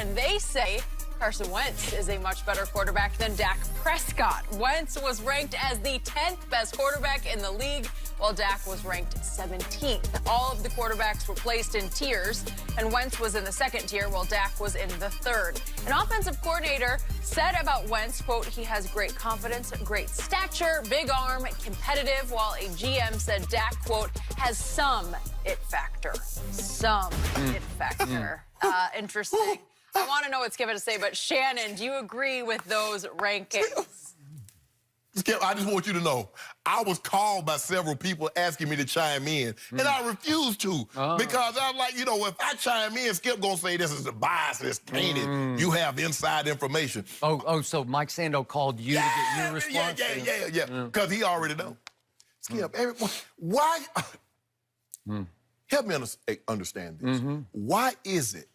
and they say Carson Wentz is a much better quarterback than Dak Prescott. Wentz was ranked as the 10th best quarterback in the league, while Dak was ranked 17th. All of the quarterbacks were placed in tiers, and Wentz was in the second tier, while Dak was in the third. An offensive coordinator said about Wentz, quote, he has great confidence, great stature, big arm, competitive, while a GM said Dak, quote, has some it factor. Some it factor. Interesting. I want to know what Skip had to say, but Shannon, do you agree with those rankings? Skip, I just want you to know, I was called by several people asking me to chime in, and I refused to because I'm like, you know, if I chime in, Skip gonna say this is a bias, it's painted. You have inside information. So Mike Sando called you to get your response? Yeah, because he already know. Skip, everyone, why? Help me understand this. Why is it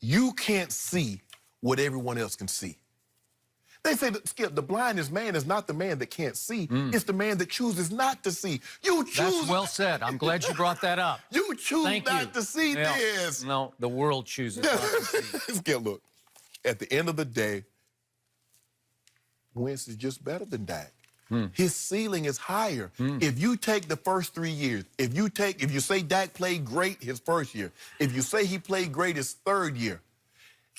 you can't see what everyone else can see? They say that, Skip, the blindest man is not the man that can't see. It's the man that chooses not to see. You choose. That's well said. I'm glad you brought that up. You choose not to see this. No, the world chooses not to see. Skip, look, at the end of the day, Wentz is just better than Dak. His ceiling is higher. If you take the first 3 years, if you say Dak played great his first year, if you say he played great his third year,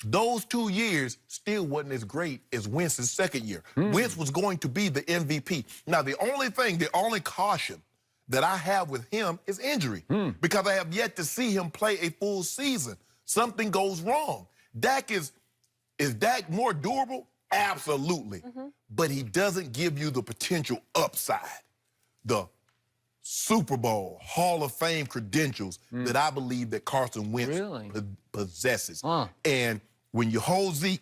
those 2 years still wasn't as great as Wentz's second year. Wentz was going to be the MVP. Now, the only caution that I have with him is injury, because I have yet to see him play a full season. Something goes wrong. Is Dak more durable? Absolutely. But he doesn't give you the potential upside, the Super Bowl, Hall of Fame credentials that I believe that Carson Wentz possesses. And when you hold Zeke,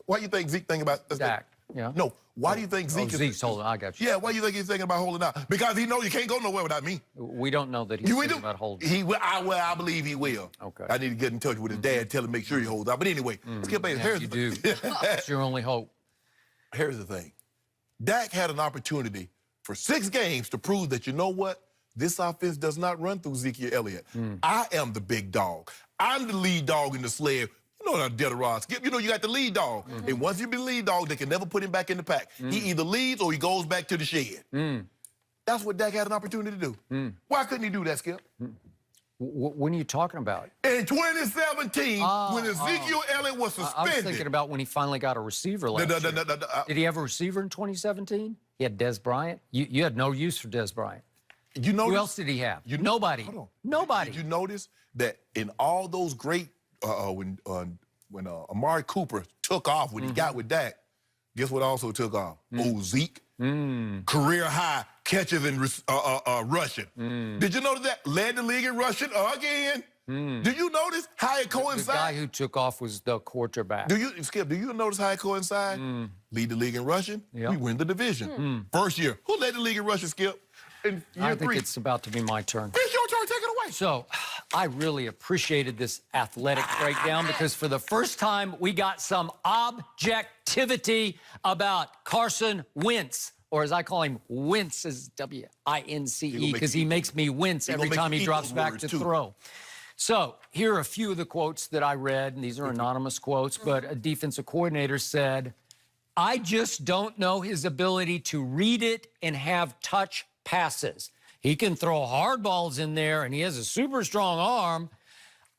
why do you think Zeke thinking about this? Dak, yeah. No, why do you think Zeke is... Zeke's holding, I got you. Yeah, why do you think he's thinking about holding out? Because he knows you can't go nowhere without me. We don't know that he's thinking about holding. He will, I believe he will. Okay. I need to get in touch with his dad, tell him make sure he holds out. But anyway, Skip, here's you do. That's your only hope. Here's the thing. Dak had an opportunity for 6 games to prove that, you know what? This offense does not run through Ezekiel Elliott. I am the big dog. I'm the lead dog in the sled. You know that Delaware, Skip, you know you got the lead dog. And once you be the lead dog, they can never put him back in the pack. He either leads or he goes back to the shed. That's what Dak had an opportunity to do. Why couldn't he do that, Skip? When are you talking about? In 2017, when Ezekiel Elliott was suspended. I was thinking about when he finally got a receiver last year. Did he have a receiver in 2017? He had Dez Bryant. You had no use for Dez Bryant. You know who else did he have? Nobody. Hold on. Nobody. Did you notice that in all those great, when Amari Cooper took off when he got with Dak, guess what also took off? Zeke. Career high catches and rushing. Did you notice that? Led the league in rushing again. Did you notice how it coincides? The guy who took off was the quarterback. Skip, do you notice how it coincides? Lead the league in rushing, we win the division. First year, who led the league in rushing, Skip? In year 3. I think it's about to be my turn. It's your turn, take it away. So, I really appreciated this athletic breakdown because for the first time, we got some objectivity about Carson Wentz, or as I call him, Wentz, is W-I-N-C-E, because he makes me wince every time he drops back to throw. So, here are a few of the quotes that I read, and these are anonymous quotes, but a defensive coordinator said, I just don't know his ability to read it and have touch passes. He can throw hard balls in there, and he has a super strong arm.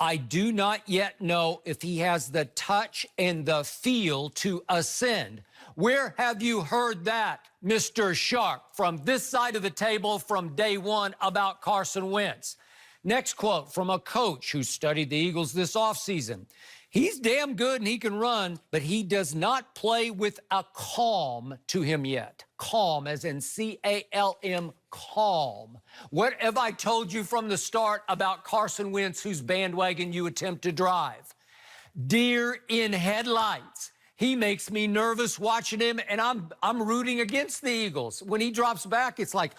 I do not yet know if he has the touch and the feel to ascend. Where have you heard that, Mr. Sharp, from this side of the table from day one about Carson Wentz? Next quote from a coach who studied the Eagles this offseason. He's damn good and he can run, but he does not play with a calm to him yet. Calm, as in C-A-L-M, calm. What have I told you from the start about Carson Wentz, whose bandwagon you attempt to drive? Deer in headlights. He makes me nervous watching him, and I'm rooting against the Eagles. When he drops back, it's like,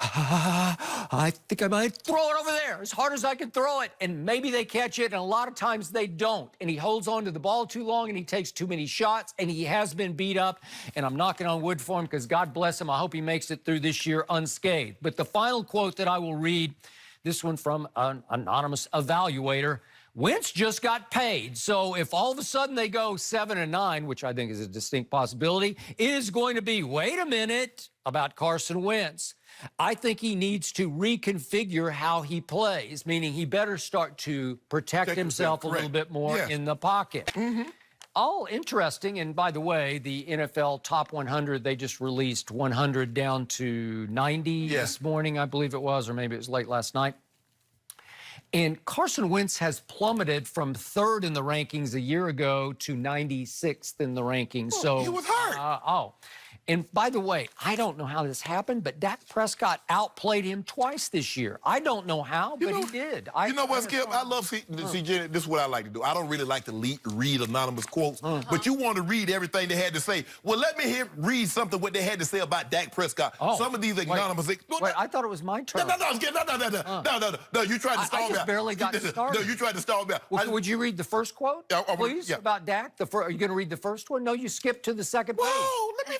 I think I might throw it over there as hard as I can throw it. And maybe they catch it, and a lot of times they don't. And he holds on to the ball too long, and he takes too many shots, and he has been beat up. And I'm knocking on wood for him because God bless him. I hope he makes it through this year unscathed. But the final quote that I will read, this one from an anonymous evaluator, Wentz just got paid. So if all of a sudden they go 7-9, which I think is a distinct possibility, it is going to be, wait a minute, about Carson Wentz. I think he needs to reconfigure how he plays, meaning he better start to protect himself a little bit more in the pocket. All interesting, and by the way, the NFL Top 100, they just released 100 down to 90 this morning, I believe it was, or maybe it was late last night. And Carson Wentz has plummeted from 3rd in the rankings a year ago to 96th in the rankings. So he was hurt. And by the way, I don't know how this happened, but Dak Prescott outplayed him twice this year. I don't know how, but he did. You know what, Skip? I love Jenny. This is what I like to do. I don't really like to read anonymous quotes, but you want to read everything they had to say. Well, let me read something what they had to say about Dak Prescott. Some of these anonymous. Wait, I thought it was my turn. No, you tried to stall me out. I just barely got started. No, you tried to stall me out. Well, would you read the first quote, please, about Dak? Are you going to read the first one? No, you skipped to the second page. Whoa, let me...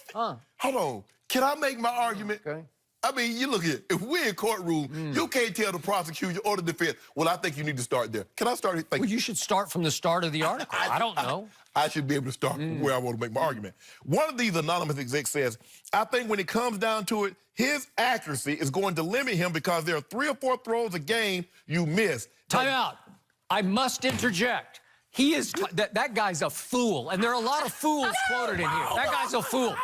Hold on. Can I make my argument? Okay. I mean, you look here. If we're in courtroom, you can't tell the prosecution or the defense, well, I think you need to start there. Can I start? Well, you should start from the start of the article. I don't know. I should be able to start from where I want to make my argument. One of these anonymous execs says, I think when it comes down to it, his accuracy is going to limit him because there are 3 or 4 throws a game you miss. Time out. I must interject. He is, that guy's a fool. And there are a lot of fools quoted in here. That guy's a fool.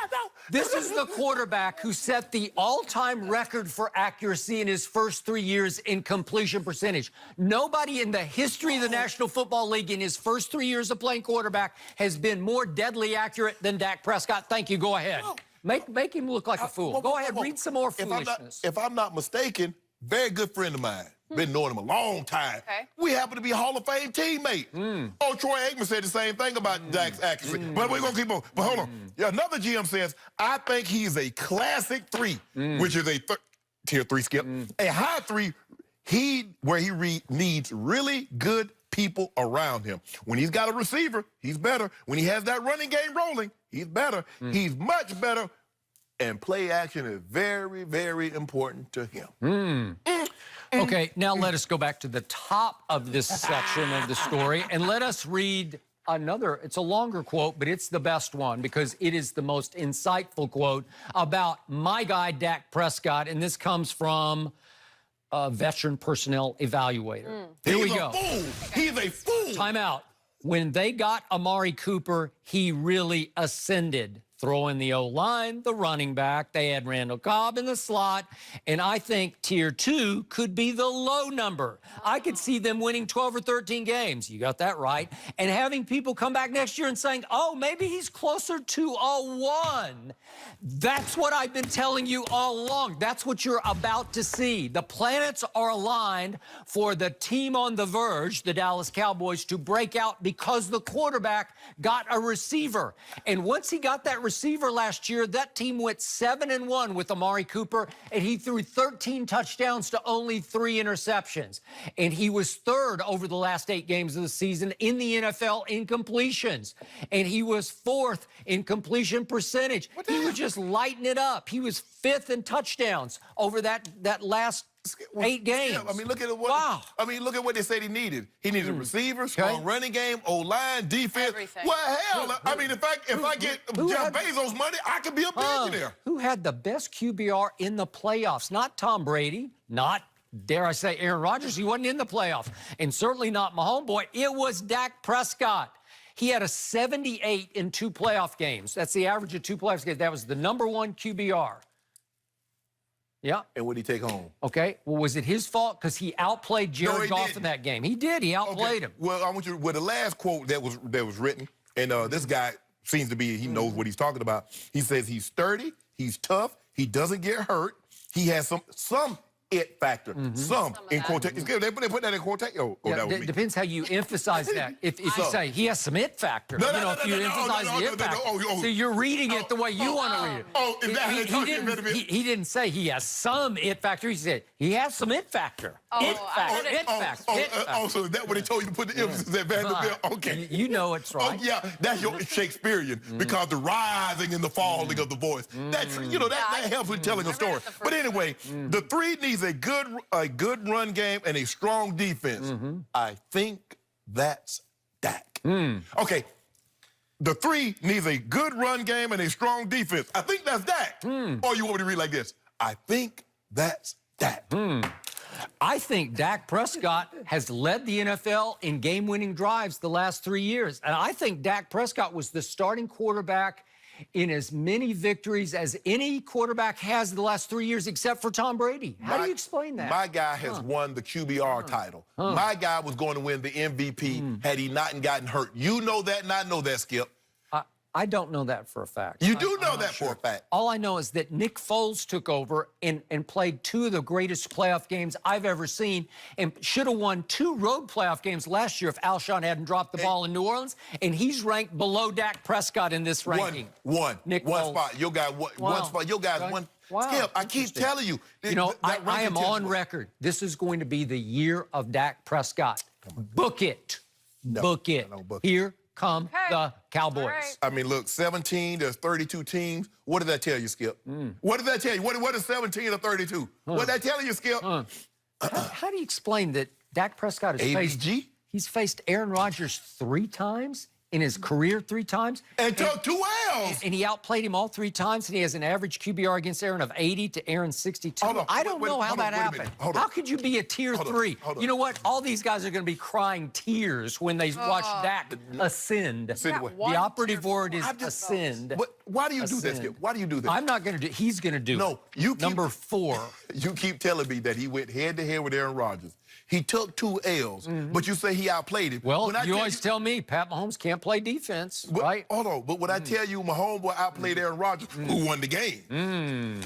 This is the quarterback who set the all-time record for accuracy in his first 3 years in completion percentage. Nobody in the history of the National Football League in his first 3 years of playing quarterback has been more deadly accurate than Dak Prescott. Thank you. Go ahead. Make him look like a fool. Go ahead, read some more foolishness. If I'm not mistaken, very good friend of mine. Been knowing him a long time. We happen to be Hall of Fame teammates. Oh, Troy Aikman said the same thing about Dak's accuracy. But we're going to keep on. But hold on. Another GM says, I think he's a classic 3, which is a tier 3 skip. A high 3, where he needs really good people around him. When he's got a receiver, he's better. When he has that running game rolling, he's better. He's much better. And play action is very, very important to him. Okay, now let us go back to the top of this section of the story, and let us read another. It's a longer quote, but it's the best one because it is the most insightful quote about my guy, Dak Prescott, and this comes from a veteran personnel evaluator. Here we go. He's a fool. Time out. When they got Amari Cooper, he really ascended. Throw in the O-line, the running back. They had Randall Cobb in the slot. And I think tier 2 could be the low number. I could see them winning 12 or 13 games. You got that right. And having people come back next year and saying, oh, maybe he's closer to a 1. That's what I've been telling you all along. That's what you're about to see. The planets are aligned for the team on the verge, the Dallas Cowboys, to break out because the quarterback got a receiver. And once he got that receiver last year, that team went 7-1 with Amari Cooper, and he threw 13 touchdowns to only 3 interceptions. And he was 3rd over the last 8 games of the season in the NFL in completions. And he was 4th in completion percentage. He was just lighting it up. He was 5th in touchdowns over that last 8 games. I mean, look at what. I mean, look at what they said he needed. He needed a receiver, strong running game, O-line, defense. Everything. Well, hell, I mean, if I get Jeff Bezos money, I could be a billionaire. Who had the best QBR in the playoffs? Not Tom Brady, not, dare I say, Aaron Rodgers. He wasn't in the playoffs, and certainly not my homeboy. It was Dak Prescott. He had a 78 in 2 playoff games. That's the average of 2 playoff games. That was the #1 QBR. Yeah. And what did he take home? Okay. Well, was it his fault? Because he outplayed Jared Goff in that game. He did. He outplayed him. Well, I want you. Well, the last quote that was written, and this guy seems to be, he knows what he's talking about. He says he's sturdy, he's tough, he doesn't get hurt, he has some it factor, some in quotation. They put that in quotation. It depends how you emphasize that. If you say he has some it factor, if you emphasize the it factor, so you're reading it the way you want to read it. He didn't say he has some it factor. He said he has some it factor. It factor. So is that what they told you to put the emphasis at Vanderbilt? Okay. You know it's right. Oh, yeah, that's your Shakespearean, because the rising and the falling of the voice. That's, that helps with telling a story. But anyway, the 3 needs a good run game and a strong defense. I think that's Dak. Okay, the 3 needs a good run game and a strong defense. I think that's Dak. Or you want me to read like this? I think that's Dak. I think Dak Prescott has led the NFL in game-winning drives the last 3 years. And I think Dak Prescott was the starting quarterback in as many victories as any quarterback has the last 3 years except for Tom Brady. How do you explain that? My guy has won the QBR title. My guy was going to win the MVP had he not gotten hurt. You know that, and I know that, Skip. I don't know that for a fact. You do know that for a fact. All I know is that Nick Foles took over and played 2 of the greatest playoff games I've ever seen and should have won 2 road playoff games last year if Alshon hadn't dropped the ball in New Orleans. And he's ranked below Dak Prescott in this ranking. Nick one Foles. Spot. Your guy, one spot. Your guy's one. Wow. Skip, I keep telling you. You know, I am on record. This is going to be the year of Dak Prescott. Book it. Book it. Here come the Cowboys. Right. I mean, look, 17, there's 32 teams. What does that tell you, Skip? What does that tell you? What is 17 or 32? What that tell you, Skip? How do you explain that Dak Prescott has he's faced Aaron Rodgers 3 times in his career, 3 times. And took 2 L's. And he outplayed him all 3 times, and he has an average QBR against Aaron of 80 to Aaron's 62. I don't know how that happened. How could you be a tier 3? You know what? All these guys are going to be crying tears when they watch Dak ascend. The operative word is ascend. Why do you do this, Skip? Why do you do this? I'm not going to do. He's going to do. No, you keep, number 4. You keep telling me that he went head-to-head with Aaron Rodgers. He took 2 L's, but you say he outplayed him. Well, you always tell me Pat Mahomes can't play defense, right? Hold on, but when I tell you my homeboy outplayed Aaron Rodgers, who won the game?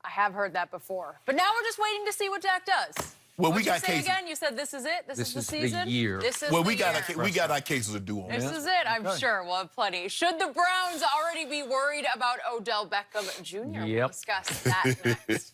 I have heard that before. But now we're just waiting to see what Dak does. Well, What'd we got you say cases. again? You said this is it? This is the season? The year. This is Well, the we got year. our cases to do on This that. is it, I'm sure. We'll have plenty. Should the Browns already be worried about Odell Beckham Jr.? We'll discuss that next.